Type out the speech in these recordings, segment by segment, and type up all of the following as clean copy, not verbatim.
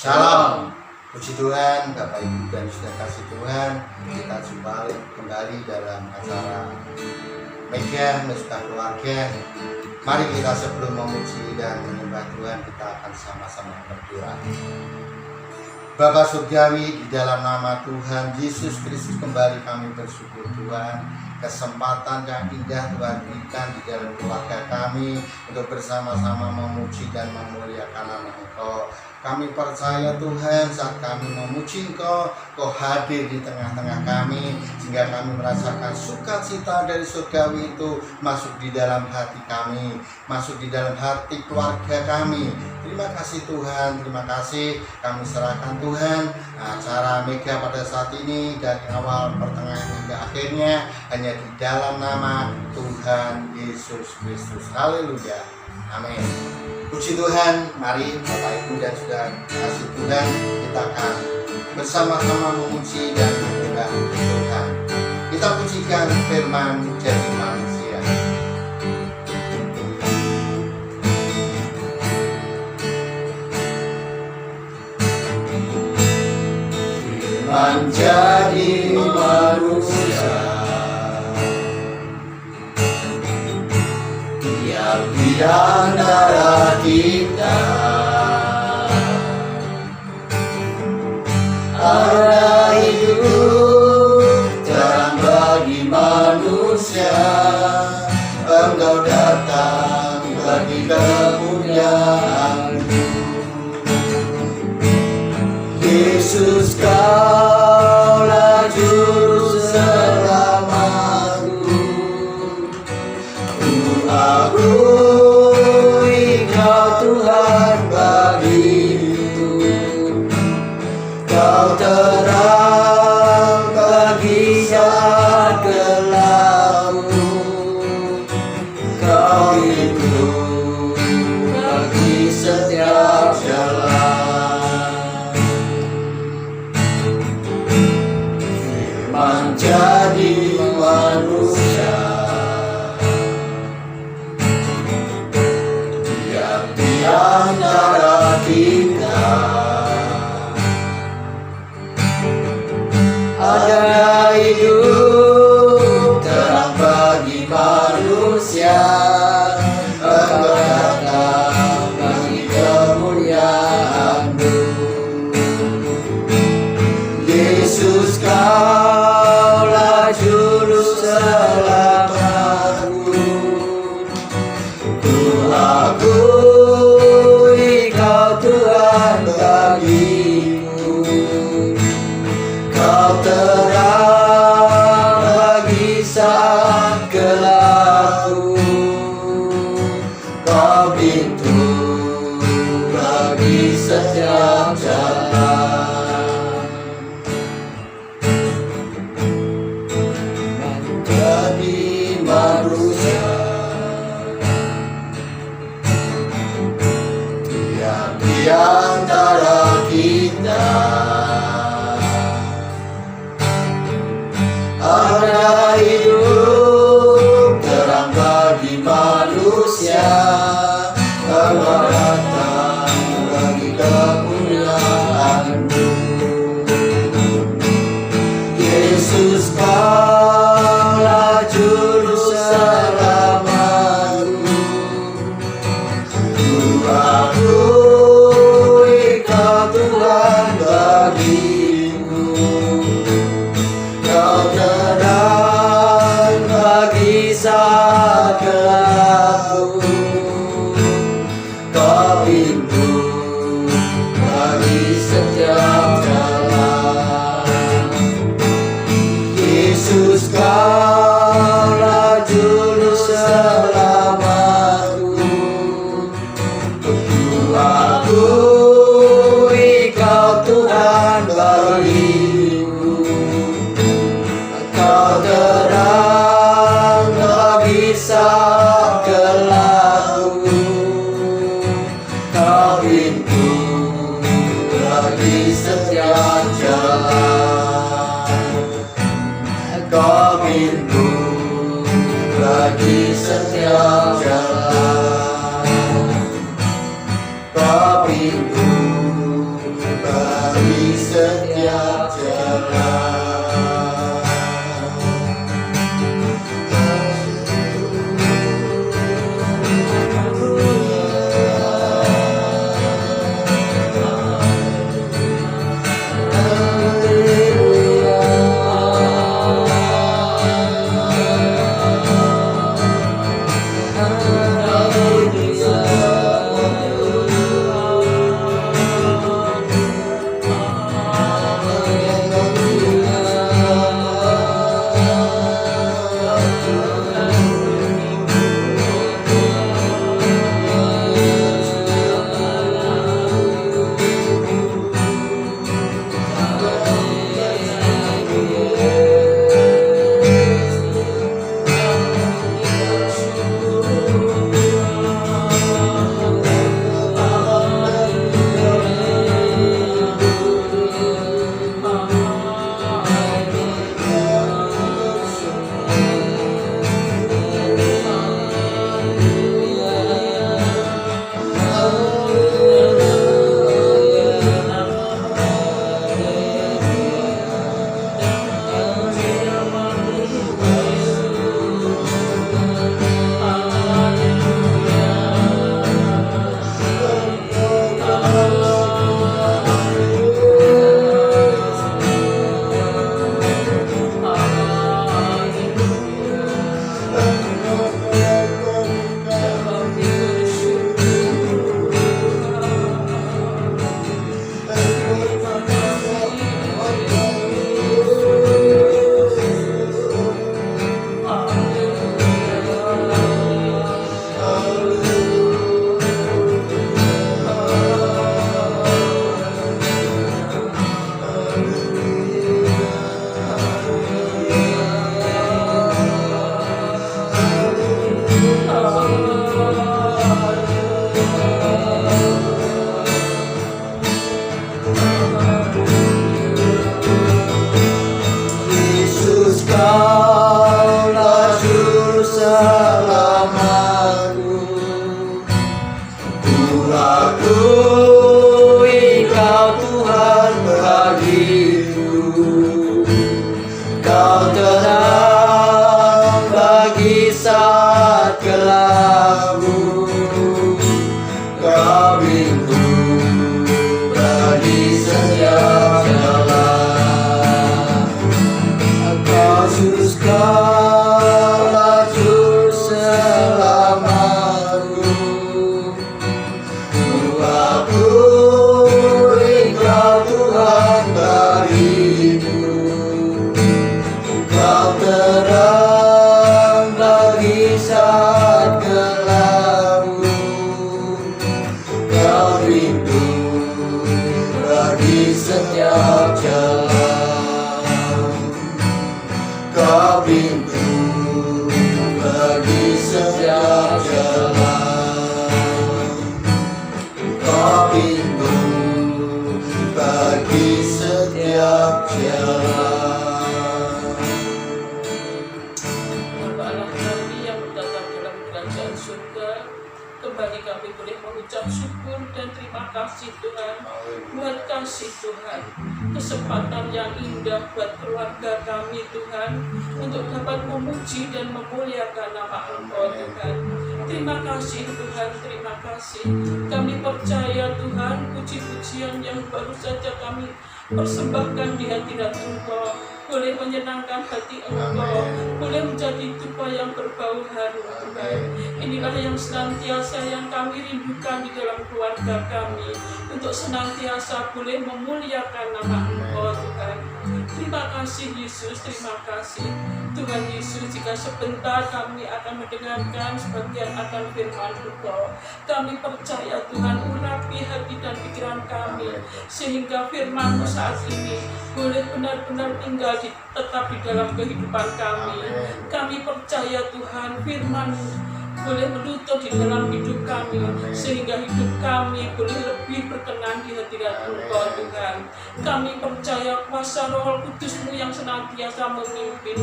Shalom. Puji Tuhan, Bapak Ibu dan Saudara kasih Tuhan, kita jumpa kembali dalam acara Mega Mesuka Keluarga. Mari kita sebelum memuji dan menyembah Tuhan, kita akan sama-sama berdoa. Bapa Surgawi, di dalam nama Tuhan Yesus Kristus kembali kami bersyukur Tuhan, kesempatan yang indah Tuhan berikan di dalam keluarga kami untuk bersama-sama memuji dan memuliakan nama Engkau. Kami percaya Tuhan, saat kami memuji Engkau, Kau hadir di tengah-tengah kami, sehingga kami merasakan sukacita dari surgawi itu masuk di dalam hati kami, masuk di dalam hati keluarga kami. Terima kasih Tuhan, terima kasih. Kami serahkan Tuhan acara Mega pada saat ini, dari awal, pertengahan hingga akhirnya, hanya di dalam nama Tuhan Yesus Kristus. Haleluya, amin. Puji Tuhan, mari Bapak Ibu dan Saudara kasih Tuhan, kita akan bersama-sama memuji dan menyembah Tuhan. Kita pujikan firman jadi manusia. Firman jadi manusia, yang di antara kita ada hidup terang bagi manusia. Engkau datang bagi kemuliaan-Mu, Yesus, Kaulah juru selamatku. Akui Kau Tuhan bagiku, Kau terang bagi saat gelap, Kau hidup bagi setiap jalan. Firman jadi manusia, di antara kita ada hidup terang bagi manusia. Engkau datang bagi kemuliaan-Mu, Yesus, Kaulah juru selamatku. Ku akui Kau Tuhan bagiku, Kau terang bagi saat gelapku, Kau pintu bagi setiap jalan. Jadi manusia, yang di antara kita ada hidup terang bagi manusia. Engkau datang bagi kemuliaan-Mu, Yesus, Kaulah juru selamatku. Ku akui Kau Tuhan bagiku, Kau terang bagi saat gelapku, Yesus, Kaulah juru selamatku. Ku akui Kau Tuhan bagiku. Kau terang bagi saat gelapku. Kau pintu bagi setiap jalan. Yesus, Kaulah juru selamatku. Ku akui Kau Tuhan bagiku. Kau terang bagi saat gelapku. Kau pintu bagi setiap jalan. Kau pintu bagi setiap jalan. Kau pintu bagi setiap jalan. Bapa Allah kami yang berdatang dalam kerajaan surga, kembali kami boleh mengucap syukur dan terima kasih Tuhan buat kasih Tuhan, kesempatan yang indah buat keluarga kami Tuhan untuk dapat memuji dan memuliakan nama Engkau Tuhan. Terima kasih Tuhan, terima kasih. Kami percaya Tuhan, puji-pujian yang baru saja kami persembahkan di hadirat Engkau boleh menyenangkan hati Engkau, boleh menjadi dupa yang berbau harum Tuhan. Inilah yang senantiasa yang kami rindukan di dalam keluarga kami, untuk senantiasa boleh memuliakan nama Engkau Tuhan. Terima kasih Yesus, terima kasih Tuhan Yesus. Jika sebentar kami akan mendengarkan sebagian akan firman Engkau, kami percaya Tuhan urapi hati dan pikiran kami, sehingga firman-Mu saat ini boleh benar-benar tinggal tetap di dalam kehidupan kami. Kami percaya Tuhan firman-Mu boleh menutup di dalam hidup kami, sehingga hidup kami boleh lebih berkenan di hadirat Engkau Tuhan. Kami percaya kuasa Roh Kudus-Mu yang senantiasa memimpin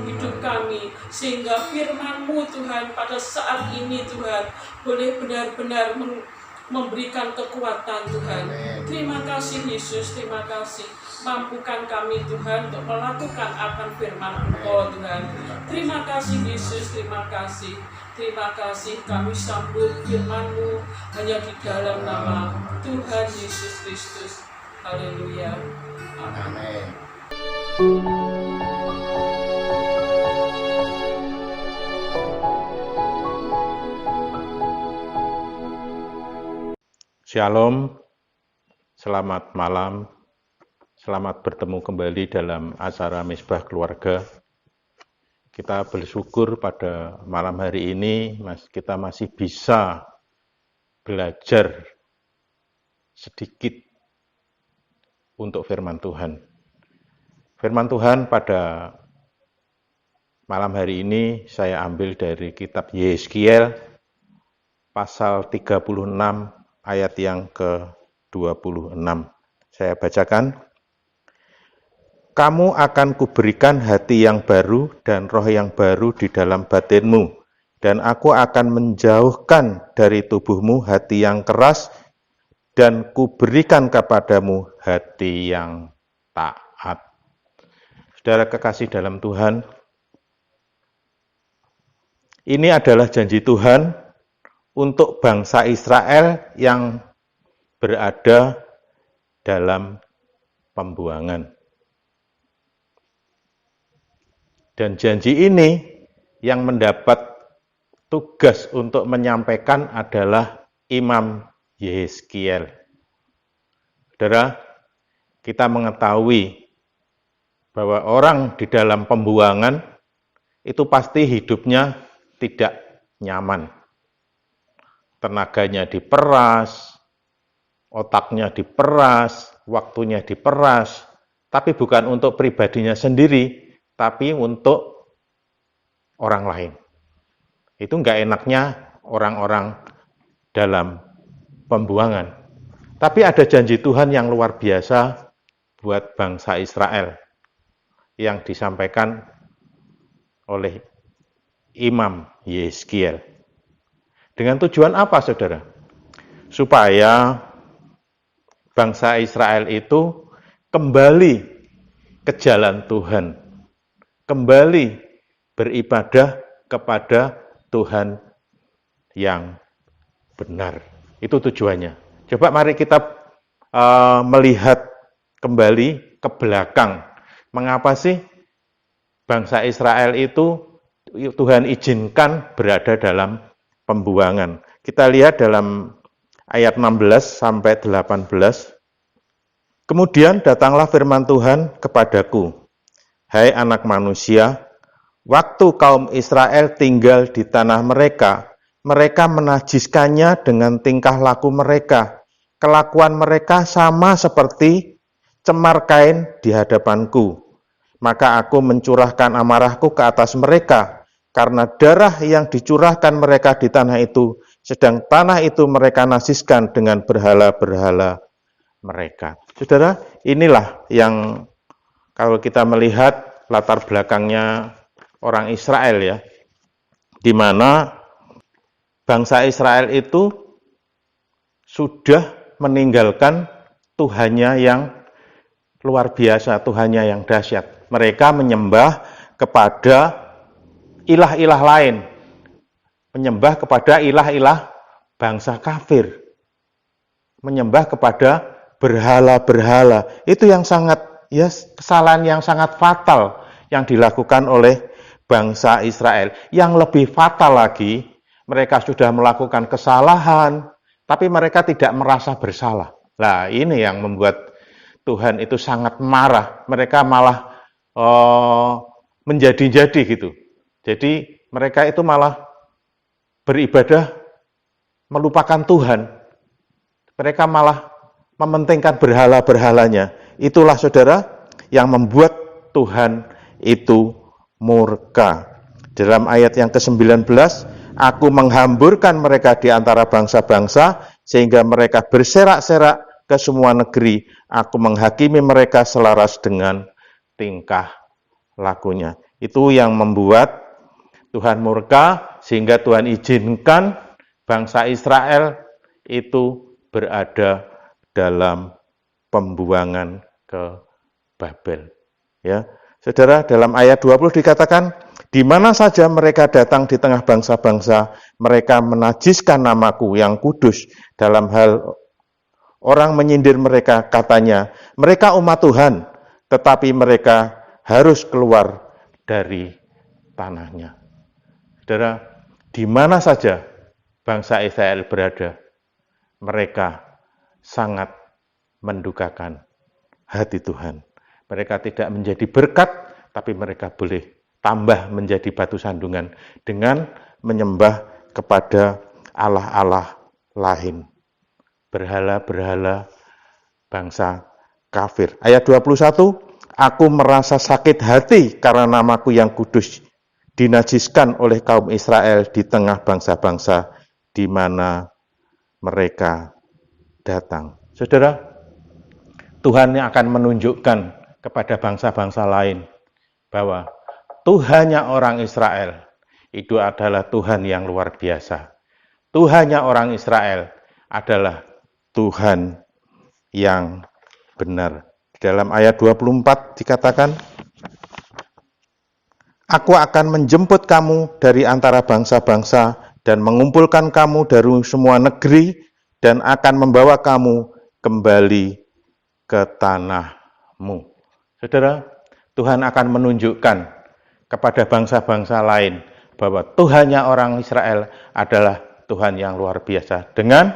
hidup kami, sehingga firman-Mu Tuhan pada saat ini Tuhan boleh benar-benar memberikan kekuatan Tuhan. Terima kasih Yesus, terima kasih. Mampukan kami Tuhan untuk melakukan akan firman Engkau Tuhan. Terima kasih Yesus, terima kasih. Terima kasih, kami sambut firman-Mu hanya di dalam nama Tuhan Yesus Kristus. Haleluya. Amin. Shalom, selamat malam, selamat bertemu kembali dalam acara Misbah Keluarga. Kita bersyukur pada malam hari ini kita masih bisa belajar sedikit untuk firman Tuhan. Firman Tuhan pada malam hari ini saya ambil dari kitab Yeskiel pasal 36 ayat yang ke-26. Saya bacakan. Kamu akan kuberikan hati yang baru dan roh yang baru di dalam batinmu, dan aku akan menjauhkan dari tubuhmu hati yang keras, dan kuberikan kepadamu hati yang taat. Saudara kekasih dalam Tuhan, ini adalah janji Tuhan untuk bangsa Israel yang berada dalam pembuangan. Dan janji ini yang mendapat tugas untuk menyampaikan adalah Imam Yeskiel. Saudara, kita mengetahui bahwa orang di dalam pembuangan itu pasti hidupnya tidak nyaman. Tenaganya diperas, otaknya diperas, waktunya diperas, tapi bukan untuk pribadinya sendiri, tapi untuk orang lain. Itu enggak enaknya orang-orang dalam pembuangan. Tapi ada janji Tuhan yang luar biasa buat bangsa Israel yang disampaikan oleh Imam Yeskiel. Dengan tujuan apa, saudara? Supaya bangsa Israel itu kembali ke jalan Tuhan, kembali beribadah kepada Tuhan yang benar. Itu tujuannya. Coba mari kita melihat kembali ke belakang. Mengapa sih bangsa Israel itu Tuhan izinkan berada dalam pembuangan? Kita lihat dalam ayat 16 sampai 18. Kemudian datanglah firman Tuhan kepadaku, hai anak manusia, waktu kaum Israel tinggal di tanah mereka, mereka menajiskannya dengan tingkah laku mereka. Kelakuan mereka sama seperti cemar kain di hadapanku. Maka aku mencurahkan amarahku ke atas mereka, karena darah yang dicurahkan mereka di tanah itu, sedang tanah itu mereka najiskan dengan berhala-berhala mereka. Saudara, inilah yang kalau kita melihat latar belakangnya orang Israel ya, di mana bangsa Israel itu sudah meninggalkan Tuhannya yang luar biasa, Tuhannya yang dahsyat. Mereka menyembah kepada ilah-ilah lain, menyembah kepada ilah-ilah bangsa kafir, menyembah kepada berhala-berhala. Itu yang sangat, ya, kesalahan yang sangat fatal yang dilakukan oleh bangsa Israel. Yang lebih fatal lagi, mereka sudah melakukan kesalahan, tapi mereka tidak merasa bersalah. Nah, ini yang membuat Tuhan itu sangat marah. Mereka malah menjadi-jadi gitu. Jadi mereka itu malah beribadah melupakan Tuhan. Mereka malah mementingkan berhala-berhalanya. Itulah saudara yang membuat Tuhan itu murka. Dalam ayat yang ke-19, aku menghamburkan mereka di antara bangsa-bangsa, sehingga mereka berserak-serak ke semua negeri. Aku menghakimi mereka selaras dengan tingkah lakunya. Itu yang membuat Tuhan murka, sehingga Tuhan izinkan bangsa Israel itu berada dalam pembuangan ke Babel. Ya, saudara, dalam ayat 20 dikatakan, di mana saja mereka datang di tengah bangsa-bangsa, mereka menajiskan namaku yang kudus. Dalam hal orang menyindir mereka, katanya, mereka umat Tuhan, tetapi mereka harus keluar dari tanahnya. Saudara, di mana saja bangsa Israel berada, mereka sangat mendukakan hati Tuhan. Mereka tidak menjadi berkat, tapi mereka boleh tambah menjadi batu sandungan dengan menyembah kepada allah-allah lain, berhala-berhala bangsa kafir. Ayat 21, aku merasa sakit hati karena namaku yang kudus dinajiskan oleh kaum Israel di tengah bangsa-bangsa di mana mereka datang. Saudara, Tuhan yang akan menunjukkan kepada bangsa-bangsa lain bahwa Tuhannya orang Israel itu adalah Tuhan yang luar biasa. Tuhannya orang Israel adalah Tuhan yang benar. Dalam ayat 24 dikatakan, aku akan menjemput kamu dari antara bangsa-bangsa dan mengumpulkan kamu dari semua negeri dan akan membawa kamu kembali ke tanahmu. Saudara, Tuhan akan menunjukkan kepada bangsa-bangsa lain bahwa Tuhannya orang Israel adalah Tuhan yang luar biasa dengan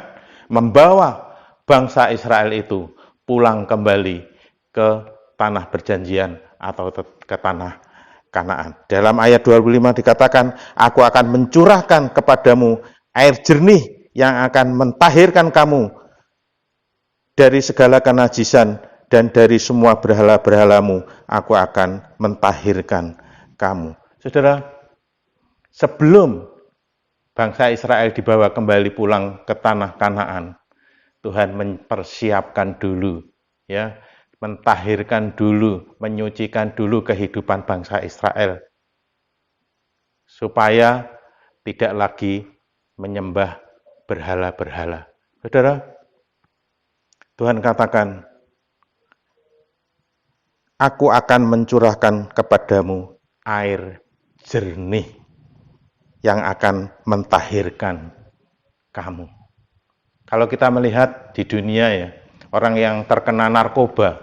membawa bangsa Israel itu pulang kembali ke tanah perjanjian atau ke tanah Kanaan. Dalam ayat 25 dikatakan, aku akan mencurahkan kepadamu air jernih yang akan mentahirkan kamu dari segala kenajisan dan dari semua berhala-berhalamu aku akan mentahirkan kamu. Saudara, sebelum bangsa Israel dibawa kembali pulang ke tanah Kanaan, Tuhan mempersiapkan dulu, ya, mentahirkan dulu, menyucikan dulu kehidupan bangsa Israel, supaya tidak lagi menyembah berhala-berhala. Saudara, Tuhan katakan, Aku akan mencurahkan kepadamu air jernih yang akan mentahirkan kamu. Kalau kita melihat di dunia ya, orang yang terkena narkoba,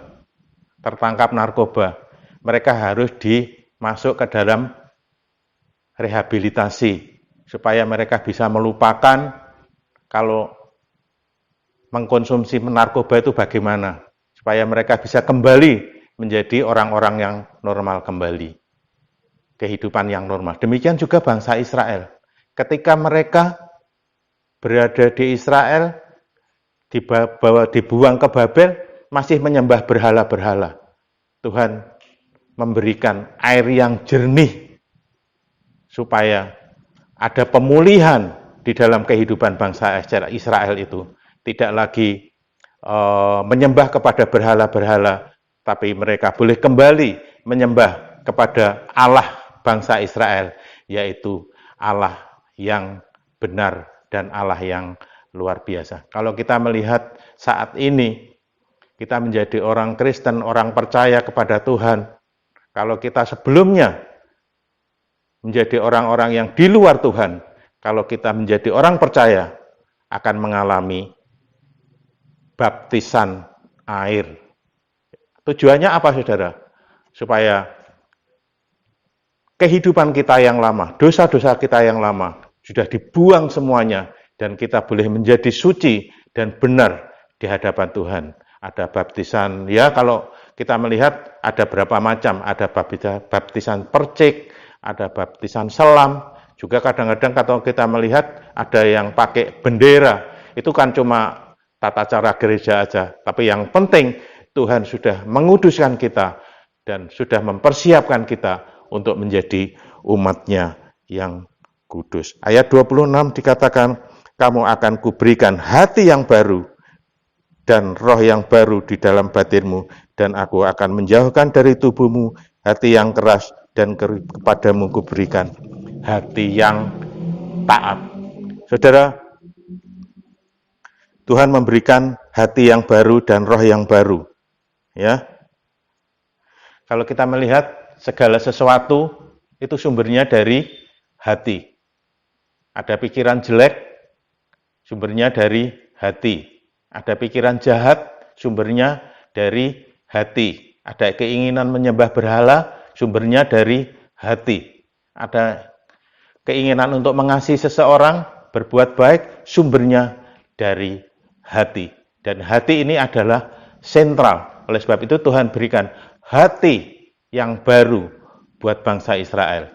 tertangkap narkoba, mereka harus dimasuk ke dalam rehabilitasi supaya mereka bisa melupakan kalau mengkonsumsi narkoba itu bagaimana, supaya mereka bisa kembali menjadi orang-orang yang normal kembali, kehidupan yang normal. Demikian juga bangsa Israel. Ketika mereka berada di Israel, dibuang ke Babel, masih menyembah berhala-berhala. Tuhan memberikan air yang jernih, supaya ada pemulihan di dalam kehidupan bangsa Israel itu. Tidak lagi menyembah kepada berhala-berhala, tapi mereka boleh kembali menyembah kepada Allah bangsa Israel, yaitu Allah yang benar dan Allah yang luar biasa. Kalau kita melihat saat ini, kita menjadi orang Kristen, orang percaya kepada Tuhan. Kalau kita sebelumnya menjadi orang-orang yang di luar Tuhan, kalau kita menjadi orang percaya, akan mengalami baptisan air. Tujuannya apa, saudara? Supaya kehidupan kita yang lama, dosa-dosa kita yang lama, sudah dibuang semuanya, dan kita boleh menjadi suci dan benar di hadapan Tuhan. Ada baptisan, ya kalau kita melihat ada berapa macam, ada baptisan percik, ada baptisan selam, juga kadang-kadang kalau kita melihat ada yang pakai bendera, itu kan cuma tata cara gereja aja, tapi yang penting Tuhan sudah menguduskan kita dan sudah mempersiapkan kita untuk menjadi umat-Nya yang kudus. Ayat 26 dikatakan, kamu akan kuberikan hati yang baru dan roh yang baru di dalam batinmu, dan aku akan menjauhkan dari tubuhmu hati yang keras, dan kepadamu kuberikan hati yang taat. Saudara, Tuhan memberikan hati yang baru dan roh yang baru. Ya, kalau kita melihat segala sesuatu itu sumbernya dari hati. Ada pikiran jelek, sumbernya dari hati. Ada pikiran jahat, sumbernya dari hati. Ada keinginan menyembah berhala, sumbernya dari hati. Ada keinginan untuk mengasihi seseorang, berbuat baik, sumbernya dari hati. Dan hati ini adalah sentral. Oleh sebab itu Tuhan berikan hati yang baru buat bangsa Israel.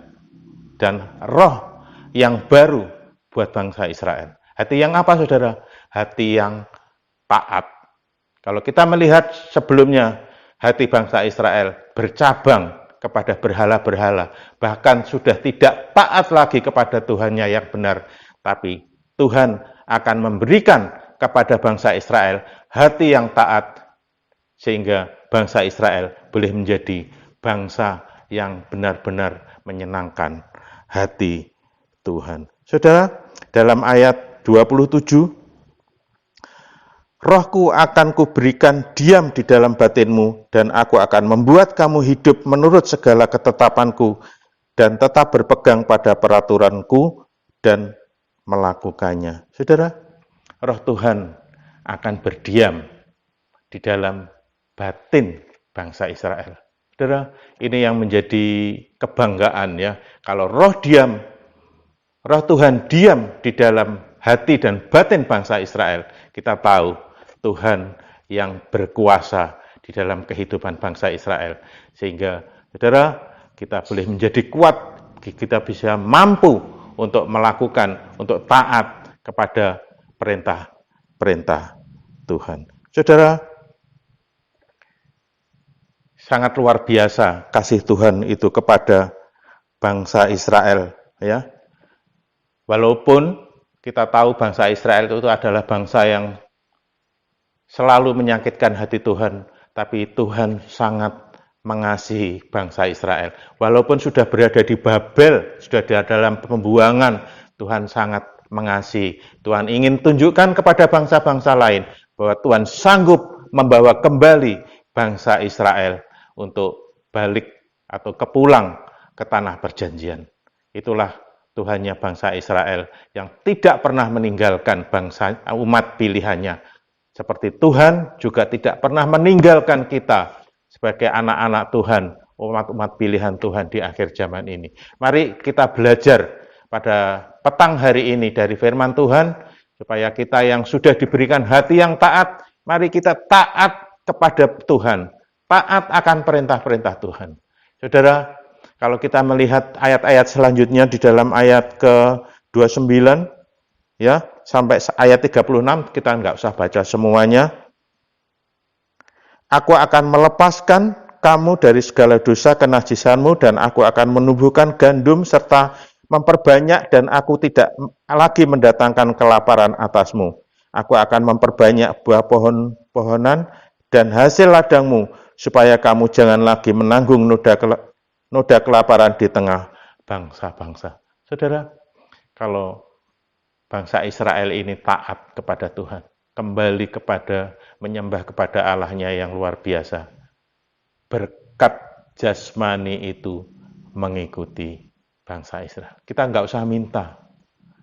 Dan roh yang baru buat bangsa Israel. Hati yang apa, saudara? Hati yang taat. Kalau kita melihat sebelumnya, hati bangsa Israel bercabang kepada berhala-berhala. Bahkan sudah tidak taat lagi kepada Tuhannya yang benar. Tapi Tuhan akan memberikan kepada bangsa Israel hati yang taat, sehingga bangsa Israel boleh menjadi bangsa yang benar-benar menyenangkan hati Tuhan. Saudara, dalam ayat 27, Rohku akan kuberikan diam di dalam batinmu, dan aku akan membuat kamu hidup menurut segala ketetapanku, dan tetap berpegang pada peraturanku, dan melakukannya. Saudara, Roh Tuhan akan berdiam di dalam batin bangsa Israel. Saudara, ini yang menjadi kebanggaan ya. Kalau Roh Tuhan diam di dalam hati dan batin bangsa Israel, kita tahu Tuhan yang berkuasa di dalam kehidupan bangsa Israel. Sehingga, saudara, kita boleh menjadi kuat, kita bisa mampu untuk melakukan, untuk taat kepada perintah-perintah Tuhan. Saudara, sangat luar biasa kasih Tuhan itu kepada bangsa Israel, ya. Walaupun kita tahu bangsa Israel itu adalah bangsa yang selalu menyakitkan hati Tuhan, tapi Tuhan sangat mengasihi bangsa Israel. Walaupun sudah berada di Babel, sudah di dalam pembuangan, Tuhan sangat mengasihi. Tuhan ingin tunjukkan kepada bangsa-bangsa lain bahwa Tuhan sanggup membawa kembali bangsa Israel untuk balik atau kepulang ke tanah perjanjian. Itulah Tuhannya bangsa Israel yang tidak pernah meninggalkan bangsa umat pilihannya. Seperti Tuhan juga tidak pernah meninggalkan kita sebagai anak-anak Tuhan, umat-umat pilihan Tuhan di akhir zaman ini. Mari kita belajar pada petang hari ini dari firman Tuhan, supaya kita yang sudah diberikan hati yang taat, mari kita taat kepada Tuhan, taat akan perintah-perintah Tuhan. Saudara, kalau kita melihat ayat-ayat selanjutnya di dalam ayat ke-29, ya, sampai ayat 36, kita nggak usah baca semuanya. Aku akan melepaskan kamu dari segala dosa kenajisanmu, dan aku akan menumbuhkan gandum serta memperbanyak, dan aku tidak lagi mendatangkan kelaparan atasmu. Aku akan memperbanyak buah pohon-pohonan dan hasil ladangmu, supaya kamu jangan lagi menanggung noda kelaparan di tengah bangsa-bangsa. Saudara, kalau bangsa Israel ini taat kepada Tuhan, kembali kepada menyembah kepada Allahnya yang luar biasa, berkat jasmani itu mengikuti bangsa Israel. Kita nggak usah minta.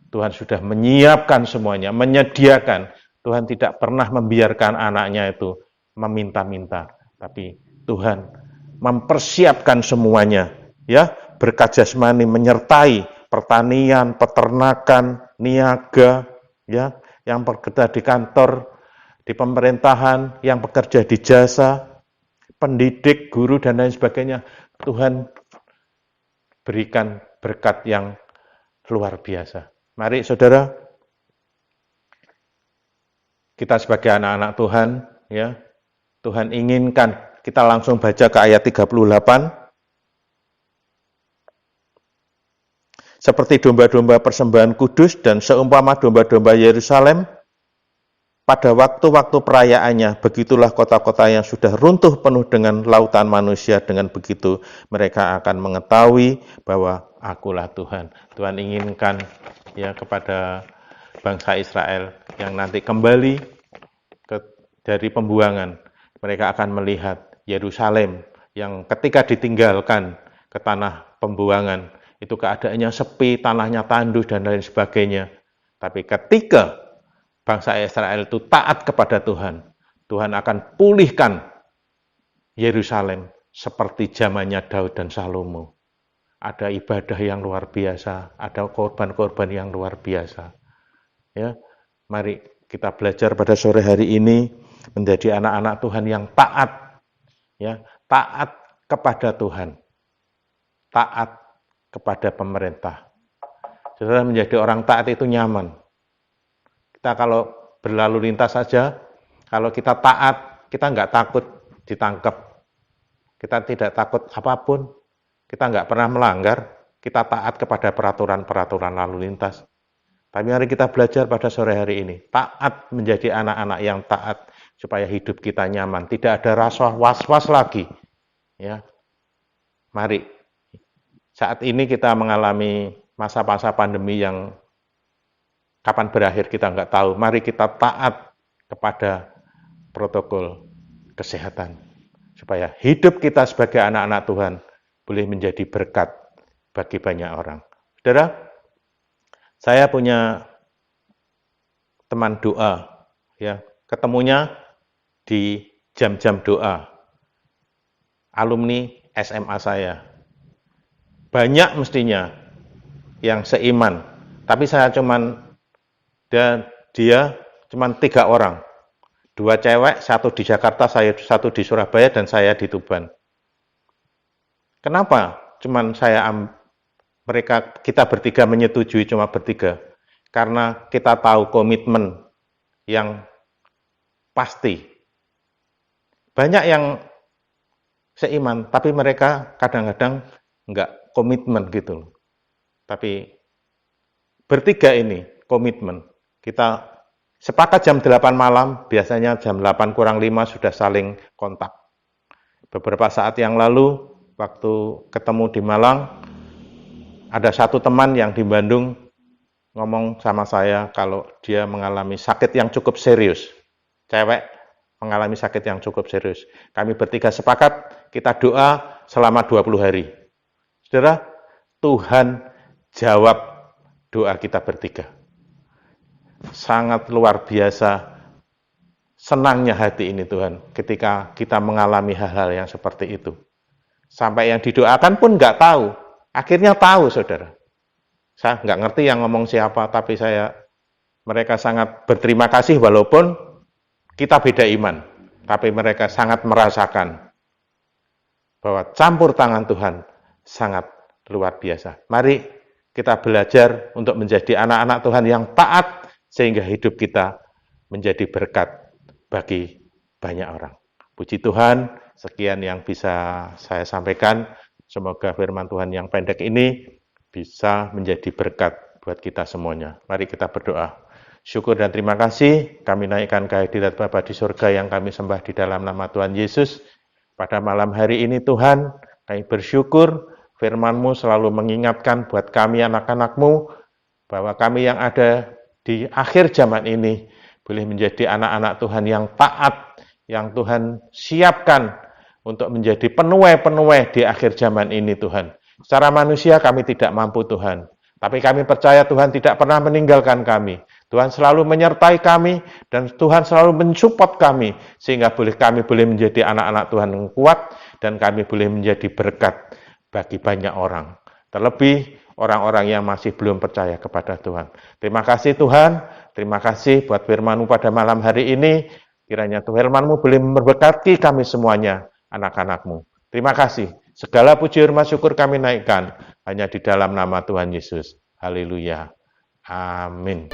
Tuhan sudah menyiapkan semuanya, menyediakan. Tuhan tidak pernah membiarkan anaknya itu meminta-minta, tapi Tuhan mempersiapkan semuanya, ya, berkat jasmani menyertai pertanian, peternakan, niaga, ya, yang bekerja di kantor, di pemerintahan, yang bekerja di jasa, pendidik, guru, dan lain sebagainya. Tuhan berikan berkat yang luar biasa. Mari saudara, kita sebagai anak-anak Tuhan, ya, Tuhan inginkan, kita langsung baca ke ayat 38. Seperti domba-domba persembahan kudus dan seumpama domba-domba Yerusalem pada waktu-waktu perayaannya, begitulah kota-kota yang sudah runtuh penuh dengan lautan manusia. Dengan begitu mereka akan mengetahui bahwa akulah Tuhan. Tuhan inginkan, ya, kepada bangsa Israel yang nanti kembali dari pembuangan, mereka akan melihat Yerusalem yang ketika ditinggalkan ke tanah pembuangan, itu keadaannya sepi, tanahnya tandus, dan lain sebagainya. Tapi ketika bangsa Israel itu taat kepada Tuhan, Tuhan akan pulihkan Yerusalem seperti zamannya Daud dan Salomo. Ada ibadah yang luar biasa, ada korban-korban yang luar biasa. Ya, mari kita belajar pada sore hari ini menjadi anak-anak Tuhan yang taat, ya, taat kepada Tuhan, taat kepada pemerintah. Saudara, menjadi orang taat itu nyaman. Kita kalau berlalu lintas saja, kalau kita taat, kita nggak takut ditangkap. Kita tidak takut apapun. Kita nggak pernah melanggar. Kita taat kepada peraturan-peraturan lalu lintas. Tapi mari kita belajar pada sore hari ini. Taat, menjadi anak-anak yang taat, supaya hidup kita nyaman. Tidak ada rasa was-was lagi. Ya, mari. Saat ini kita mengalami masa-masa pandemi yang kapan berakhir kita nggak tahu. Mari kita taat kepada protokol kesehatan, supaya hidup kita sebagai anak-anak Tuhan boleh menjadi berkat bagi banyak orang. Saudara, saya punya teman doa, ya, ketemunya di jam-jam doa, alumni SMA saya. Banyak mestinya yang seiman, tapi saya dia cuman 3 orang, 2 cewek, 1 di Jakarta, saya 1 di Surabaya, dan saya di Tuban. Kenapa? Kita bertiga menyetujui cuma bertiga, karena kita tahu komitmen yang pasti. Banyak yang seiman, tapi mereka kadang-kadang enggak komitmen gitu. Tapi bertiga ini komitmen. Kita sepakat jam 8 malam, biasanya jam 8 kurang 5 sudah saling kontak. Beberapa saat yang lalu, waktu ketemu di Malang, ada satu teman yang di Bandung ngomong sama saya kalau dia mengalami sakit yang cukup serius. Cewek mengalami sakit yang cukup serius. Kami bertiga sepakat, kita doa selama 20 hari. Saudara, Tuhan jawab doa kita bertiga. Sangat luar biasa senangnya hati ini Tuhan ketika kita mengalami hal-hal yang seperti itu. Sampai yang didoakan pun nggak tahu. Akhirnya tahu, saudara. Saya nggak ngerti yang ngomong siapa, tapi mereka sangat berterima kasih walaupun kita beda iman. Tapi mereka sangat merasakan bahwa campur tangan Tuhan sangat luar biasa. Mari kita belajar untuk menjadi anak-anak Tuhan yang taat, sehingga hidup kita menjadi berkat bagi banyak orang. Puji Tuhan, sekian yang bisa saya sampaikan. Semoga firman Tuhan yang pendek ini bisa menjadi berkat buat kita semuanya. Mari kita berdoa. Syukur dan terima kasih kami naikkan kehadirat Bapa di surga yang kami sembah di dalam nama Tuhan Yesus. Pada malam hari ini Tuhan, kami bersyukur firman-Mu selalu mengingatkan buat kami anak-anak-Mu bahwa kami yang ada di akhir zaman ini boleh menjadi anak-anak Tuhan yang taat, yang Tuhan siapkan untuk menjadi penuai-penuai di akhir zaman ini Tuhan. Secara manusia kami tidak mampu Tuhan, tapi kami percaya Tuhan tidak pernah meninggalkan kami. Tuhan selalu menyertai kami dan Tuhan selalu mensupport kami sehingga kami boleh menjadi anak-anak Tuhan yang kuat dan kami boleh menjadi berkat bagi banyak orang. Terlebih orang-orang yang masih belum percaya kepada Tuhan. Terima kasih Tuhan, terima kasih buat firman-Mu pada malam hari ini. Kiranya firman-Mu boleh memberkati kami semuanya, anak-anak-Mu. Terima kasih. Segala puji hormat syukur kami naikkan hanya di dalam nama Tuhan Yesus. Haleluya. Amin.